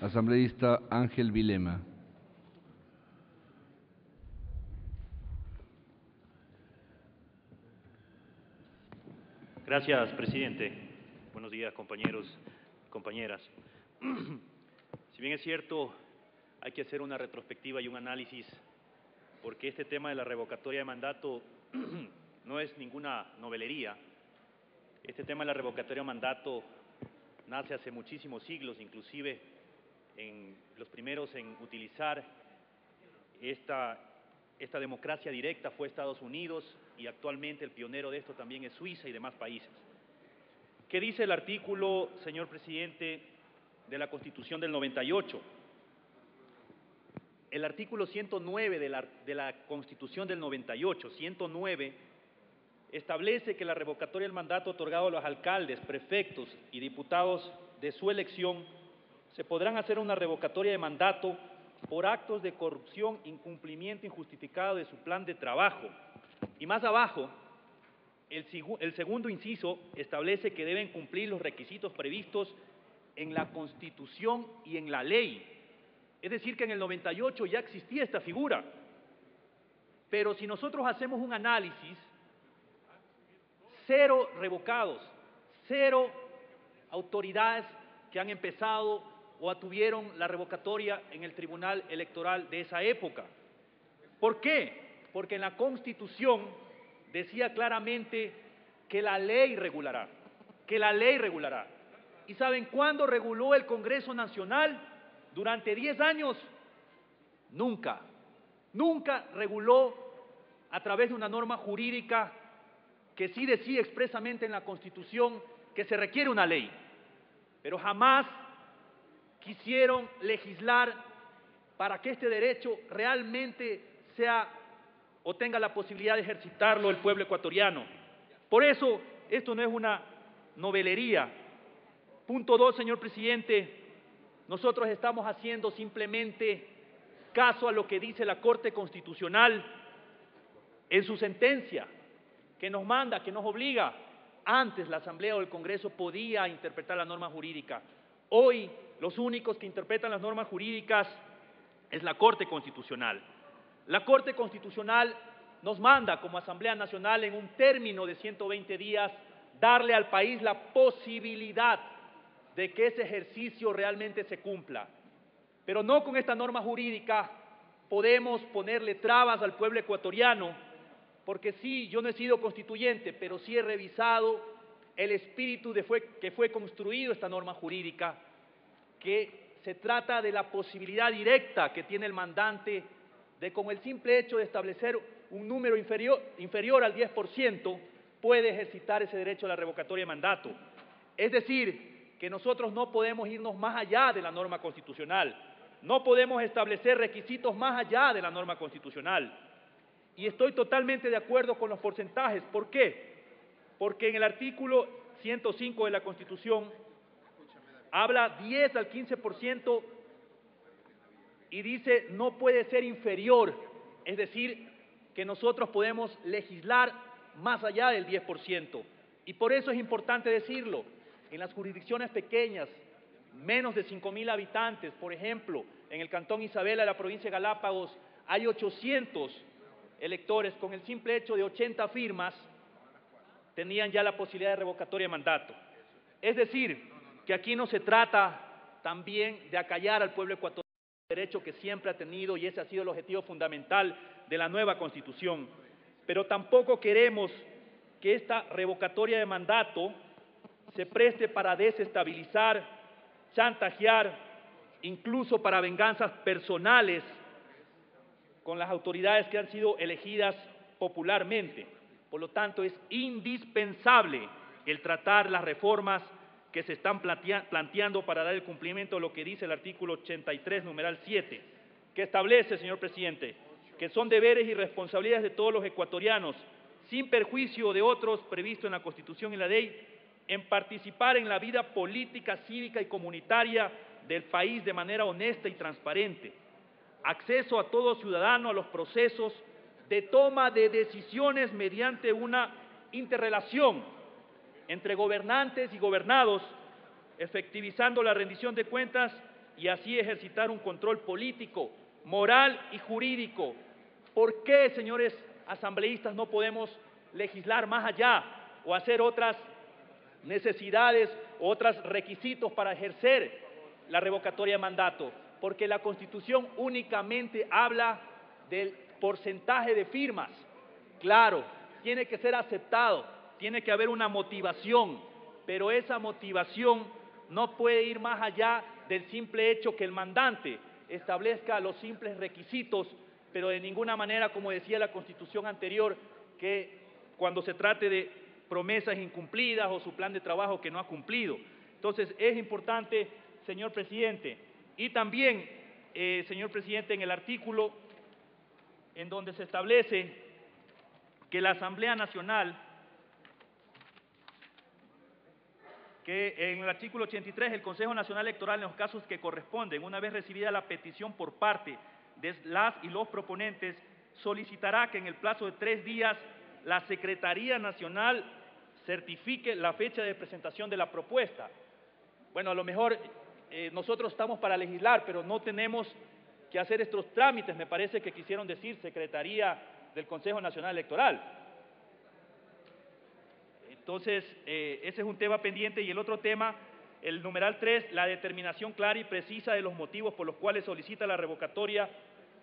Asambleísta Ángel Vilema. Gracias, presidente. Buenos días, compañeros y compañeras. Si bien es cierto, hay que hacer una retrospectiva y un análisis, porque este tema de la revocatoria de mandato no es ninguna novelería. Este tema de la revocatoria de mandato nace hace muchísimos siglos, inclusive en los primeros en utilizar esta democracia directa fue Estados Unidos, y actualmente el pionero de esto también es Suiza y demás países. ¿Qué dice el artículo, señor presidente, de la Constitución del 98? El artículo 109 de la Constitución del 98, 109, establece que la revocatoria del mandato otorgado a los alcaldes, prefectos y diputados de su elección se podrán hacer una revocatoria de mandato por actos de corrupción, incumplimiento injustificado de su plan de trabajo. Y más abajo, el segundo inciso establece que deben cumplir los requisitos previstos en la Constitución y en la ley. Es decir, que en el 98 ya existía esta figura. Pero si nosotros hacemos un análisis, cero revocados, cero autoridades que han empezado o tuvieron la revocatoria en el Tribunal Electoral de esa época. ¿Por qué? Porque en la Constitución decía claramente que la ley regulará, ¿Y saben cuándo reguló el Congreso Nacional? Durante 10 años, nunca reguló a través de una norma jurídica que sí decía expresamente en la Constitución que se requiere una ley, pero jamás quisieron legislar para que este derecho realmente sea o tenga la posibilidad de ejercitarlo el pueblo ecuatoriano. Por eso, esto no es una novelería. Punto 2, señor presidente, nosotros estamos haciendo simplemente caso a lo que dice la Corte Constitucional en su sentencia, que nos manda, que nos obliga. Antes la Asamblea o el Congreso podía interpretar la norma jurídica. Hoy los únicos que interpretan las normas jurídicas es la Corte Constitucional. La Corte Constitucional nos manda como Asamblea Nacional en un término de 120 días darle al país la posibilidad de que ese ejercicio realmente se cumpla. Pero no con esta norma jurídica podemos ponerle trabas al pueblo ecuatoriano, porque sí, yo no he sido constituyente, pero sí he revisado el espíritu que fue construido esta norma jurídica, que se trata de la posibilidad directa que tiene el mandante de, con el simple hecho de establecer un número inferior al 10%, puede ejercitar ese derecho a la revocatoria de mandato. Es decir, que nosotros no podemos irnos más allá de la norma constitucional, no podemos establecer requisitos más allá de la norma constitucional. Y estoy totalmente de acuerdo con los porcentajes. ¿Por qué? Porque en el artículo 105 de la Constitución habla 10 al 15% y dice no puede ser inferior, es decir, que nosotros podemos legislar más allá del 10%. Y por eso es importante decirlo, en las jurisdicciones pequeñas, menos de 5.000 habitantes, por ejemplo, en el Cantón Isabela de la provincia de Galápagos, hay 800 electores, con el simple hecho de 80 firmas, tenían ya la posibilidad de revocatoria de mandato. Es decir, que aquí no se trata también de acallar al pueblo ecuatoriano, derecho que siempre ha tenido, y ese ha sido el objetivo fundamental de la nueva Constitución. Pero tampoco queremos que esta revocatoria de mandato se preste para desestabilizar, chantajear, incluso para venganzas personales con las autoridades que han sido elegidas popularmente. Por lo tanto, es indispensable el tratar las reformas que se están planteando para dar el cumplimiento a lo que dice el artículo 83, numeral 7, que establece, señor presidente, que son deberes y responsabilidades de todos los ecuatorianos, sin perjuicio de otros previsto en la Constitución y la ley, en participar en la vida política, cívica y comunitaria del país de manera honesta y transparente. Acceso a todo ciudadano a los procesos de toma de decisiones mediante una interrelación entre gobernantes y gobernados, efectivizando la rendición de cuentas y así ejercitar un control político, moral y jurídico. ¿Por qué, señores asambleístas, no podemos legislar más allá o hacer otras necesidades o otros requisitos para ejercer la revocatoria de mandato? Porque la Constitución únicamente habla del porcentaje de firmas. Claro, tiene que ser aceptado, tiene que haber una motivación, pero esa motivación no puede ir más allá del simple hecho que el mandante establezca los simples requisitos, pero de ninguna manera, como decía la Constitución anterior, que cuando se trate de promesas incumplidas o su plan de trabajo que no ha cumplido. Entonces, es importante, señor presidente, y también, señor presidente, en el artículo en donde se establece que la Asamblea Nacional, que en el artículo 83, el Consejo Nacional Electoral, en los casos que corresponden, una vez recibida la petición por parte de las y los proponentes, solicitará que en el plazo de 3 días la Secretaría Nacional certifique la fecha de presentación de la propuesta. Bueno, a lo mejor nosotros estamos para legislar, pero no tenemos que hacer estos trámites, me parece que quisieron decir Secretaría del Consejo Nacional Electoral. Entonces, ese es un tema pendiente. Y el otro tema, el numeral 3, la determinación clara y precisa de los motivos por los cuales solicita la revocatoria,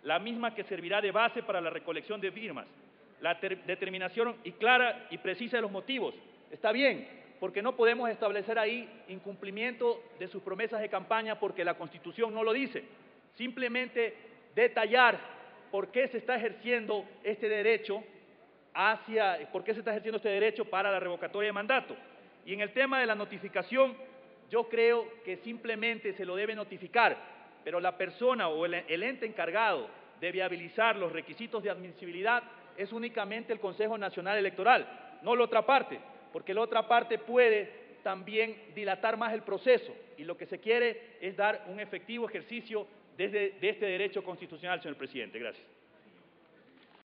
la misma que servirá de base para la recolección de firmas. La determinación clara y precisa de los motivos. Está bien, porque no podemos establecer ahí incumplimiento de sus promesas de campaña porque la Constitución no lo dice. Simplemente detallar por qué se está ejerciendo este derecho para la revocatoria de mandato. Y en el tema de la notificación, yo creo que simplemente se lo debe notificar, pero la persona o el ente encargado de viabilizar los requisitos de admisibilidad es únicamente el Consejo Nacional Electoral, no la otra parte, porque la otra parte puede también dilatar más el proceso y lo que se quiere es dar un efectivo ejercicio de este derecho constitucional, señor presidente. Gracias.